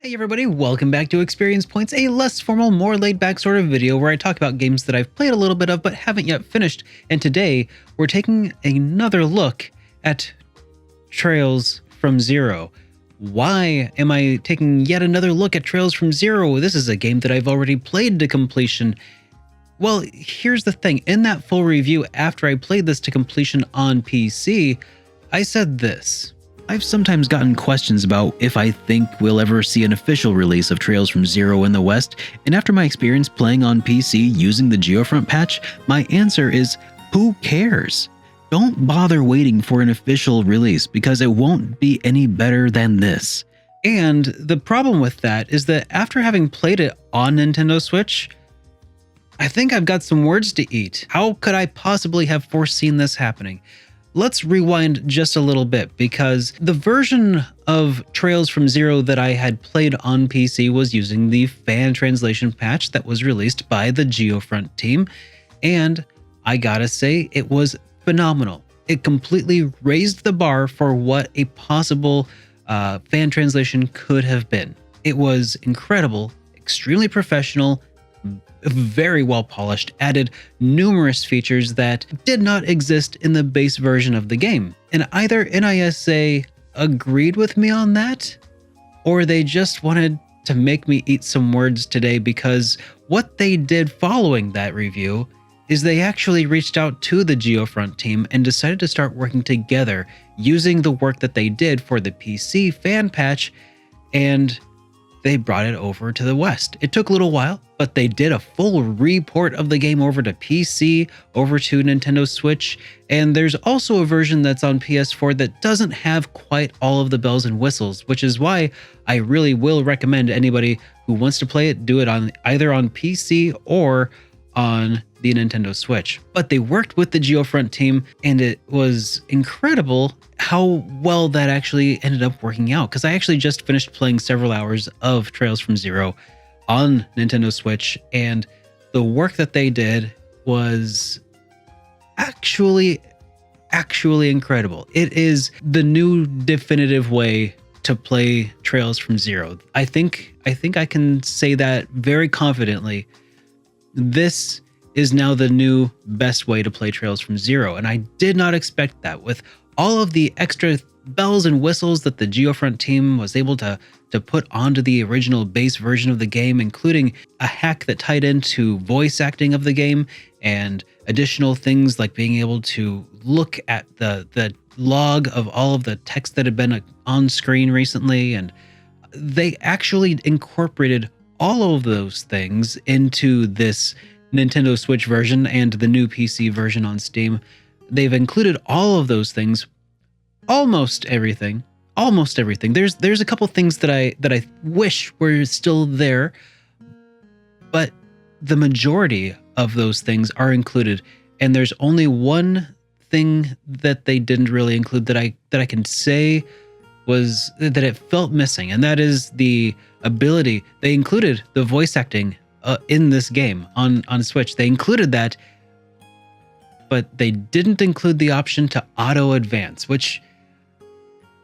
Hey everybody, welcome back to Experience Points, a less formal, more laid-back sort of video where I talk about games that I've played a little bit of but haven't yet finished. And today, we're taking another look at Trails from Zero. Why am I taking yet another look at Trails from Zero? This is a game that I've already played to completion. Well, here's the thing. In that full review after I played this to completion on PC, I said this. I've sometimes gotten questions about if I think we'll ever see an official release of Trails from Zero in the West, and after my experience playing on PC using the Geofront patch, my answer is, who cares? Don't bother waiting for an official release because it won't be any better than this. And the problem with that is that after having played it on Nintendo Switch, I think I've got some words to eat. How could I possibly have foreseen this happening? Let's rewind just a little bit, because the version of Trails from Zero that I had played on PC was using the fan translation patch that was released by the Geofront team, and I gotta say, it was phenomenal. It completely raised the bar for what a possible fan translation could have been. It was incredible, extremely professional, very well polished, added numerous features that did not exist in the base version of the game. And either NISA agreed with me on that, or they just wanted to make me eat some words today, because what they did following that review is they actually reached out to the Geofront team and decided to start working together using the work that they did for the PC fan patch, and they brought it over to the West. It took a little while, but they did a full report of the game over to PC, over to Nintendo Switch, and there's also a version that's on PS4 that doesn't have quite all of the bells and whistles, which is why I really will recommend anybody who wants to play it, do it on either on PC or on the Nintendo Switch. But they worked with the Geofront team, and it was incredible how well that actually ended up working out, because I actually just finished playing several hours of Trails from Zero on Nintendo Switch, and the work that they did was actually incredible. It is the new definitive way to play Trails from Zero. I think I can say that very confidently. This is now the new best way to play Trails from Zero, and I did not expect that. With all of the extra bells and whistles that the Geofront team was able to put onto the original base version of the game, including a hack that tied into voice acting of the game, and additional things like being able to look at the log of all of the text that had been on screen recently, and they actually incorporated all of those things into this Nintendo Switch version and the new PC version on Steam. They've included all of those things, almost everything. There's a couple things that I wish were still there, but the majority of those things are included. And there's only one thing that they didn't really include that I can say was that it felt missing, and that is the ability. They included the voice acting in this game on Switch. They included that, but they didn't include the option to auto advance, which,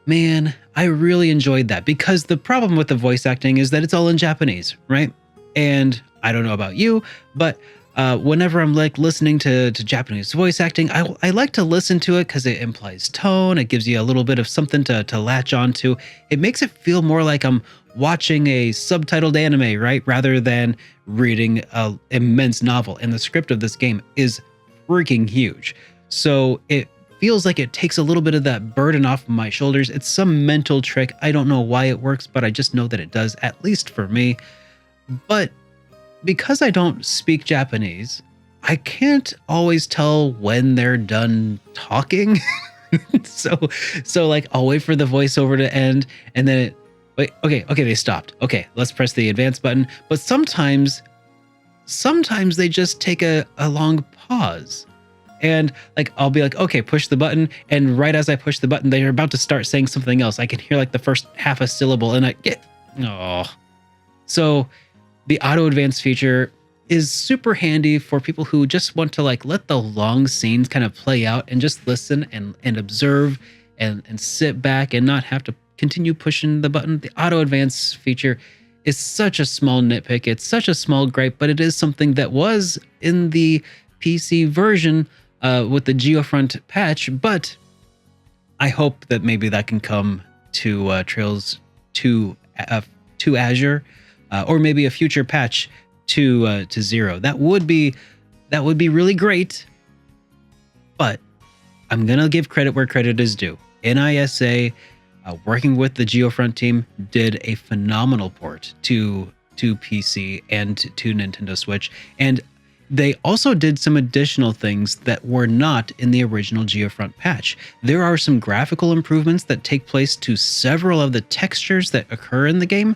man, I really enjoyed that, because the problem with the voice acting is that it's all in Japanese, right? And I don't know about you, but whenever I'm like listening to Japanese voice acting, I like to listen to it because it implies tone. It gives you a little bit of something to latch onto. It makes it feel more like I'm watching a subtitled anime, right? Rather than reading an immense novel. And the script of this game is freaking huge. So it feels like it takes a little bit of that burden off my shoulders. It's some mental trick. I don't know why it works, but I just know that it does, at least for me. But because I don't speak Japanese, I can't always tell when they're done talking. so like I'll wait for the voiceover to end, and then okay, they stopped. Okay, let's press the advance button. But sometimes they just take a long pause. And like I'll be like, okay, push the button, and right as I push the button, they're about to start saying something else. I can hear like the first half a syllable, and I get So the auto advance feature is super handy for people who just want to like let the long scenes kind of play out and just listen and observe and sit back and not have to continue pushing the button. The auto advance feature is such a small nitpick. It's such a small gripe, but it is something that was in the PC version with the Geofront patch. But I hope that maybe that can come to Trails to Azure, or maybe a future patch to 0. That would be really great. But I'm gonna give credit where credit is due. NISA, working with the Geofront team, did a phenomenal port to PC and to Nintendo Switch, and they also did some additional things that were not in the original Geofront patch. There are some graphical improvements that take place to several of the textures that occur in the game.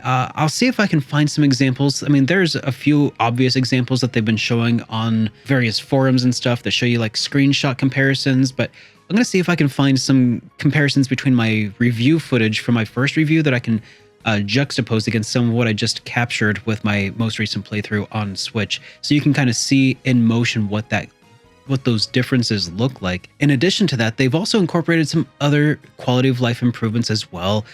I'll see if I can find some examples. I mean, there's a few obvious examples that they've been showing on various forums and stuff that show you like screenshot comparisons, but I'm going to see if I can find some comparisons between my review footage from my first review that I can juxtapose against some of what I just captured with my most recent playthrough on Switch, so you can kind of see in motion what those differences look like. In addition to that, they've also incorporated some other quality of life improvements as well,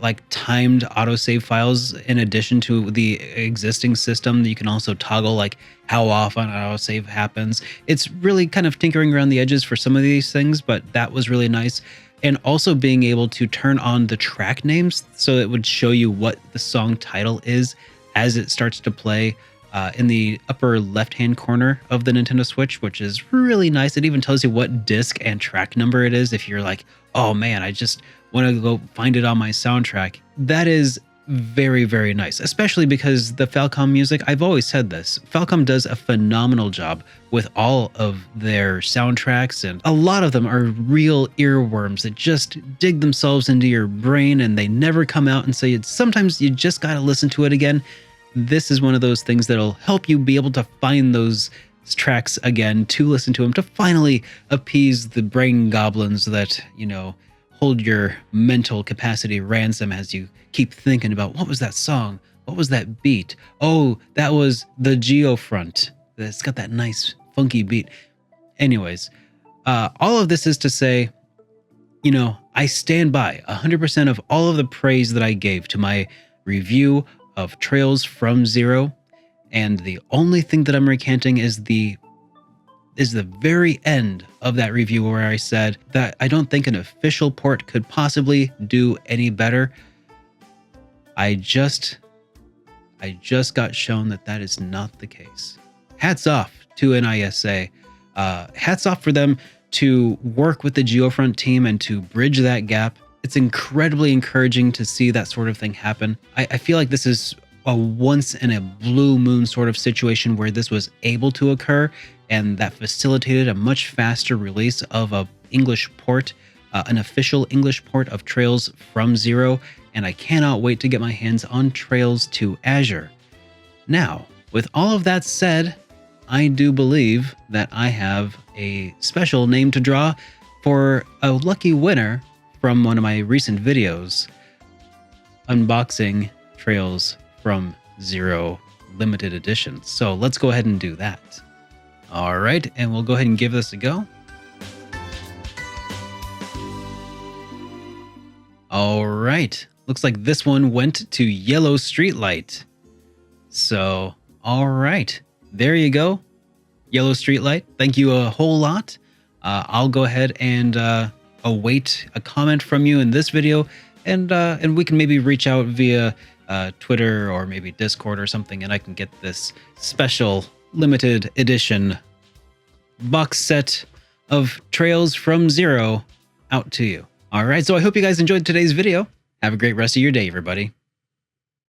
like timed autosave files. In addition to the existing system, you can also toggle like how often autosave happens. It's really kind of tinkering around the edges for some of these things, but that was really nice. And also being able to turn on the track names so it would show you what the song title is as it starts to play in the upper left-hand corner of the Nintendo Switch, which is really nice. It even tells you what disc and track number it is if you're like, oh man, I just want to go find it on my soundtrack. That is very, very nice, especially because the Falcom music, I've always said this, Falcom does a phenomenal job with all of their soundtracks, and a lot of them are real earworms that just dig themselves into your brain and they never come out, and so sometimes you just got to listen to it again. This is one of those things that'll help you be able to find those tracks again, to listen to them, to finally appease the brain goblins that, you know, hold your mental capacity ransom as you keep thinking about, what was that song? What was that beat? Oh, that was the Geofront. It's got that nice funky beat. Anyways, all of this is to say, you know, I stand by 100% of all of the praise that I gave to my review of Trails from Zero, and the only thing that I'm recanting is the very end of that review where I said that I don't think an official port could possibly do any better. I just got shown that that is not the case. Hats off to NISA. Hats off for them to work with the Geofront team and to bridge that gap. It's incredibly encouraging to see that sort of thing happen. I feel like this is a once in a blue moon sort of situation where this was able to occur, and that facilitated a much faster release of an English port, an official English port of Trails from Zero, and I cannot wait to get my hands on Trails to Azure. Now, with all of that said, I do believe that I have a special name to draw for a lucky winner from one of my recent videos, unboxing Trails from Zero limited edition. So let's go ahead and do that. All right, and we'll go ahead and give this a go. All right, looks like this one went to Yellow Streetlight. So, all right, there you go. Yellow Streetlight, thank you a whole lot. I'll go ahead and await a comment from you in this video, and we can maybe reach out via Twitter or maybe Discord or something, and I can get this special limited edition box set of Trails from Zero out to you. All right, so I hope you guys enjoyed today's video. Have a great rest of your day, everybody.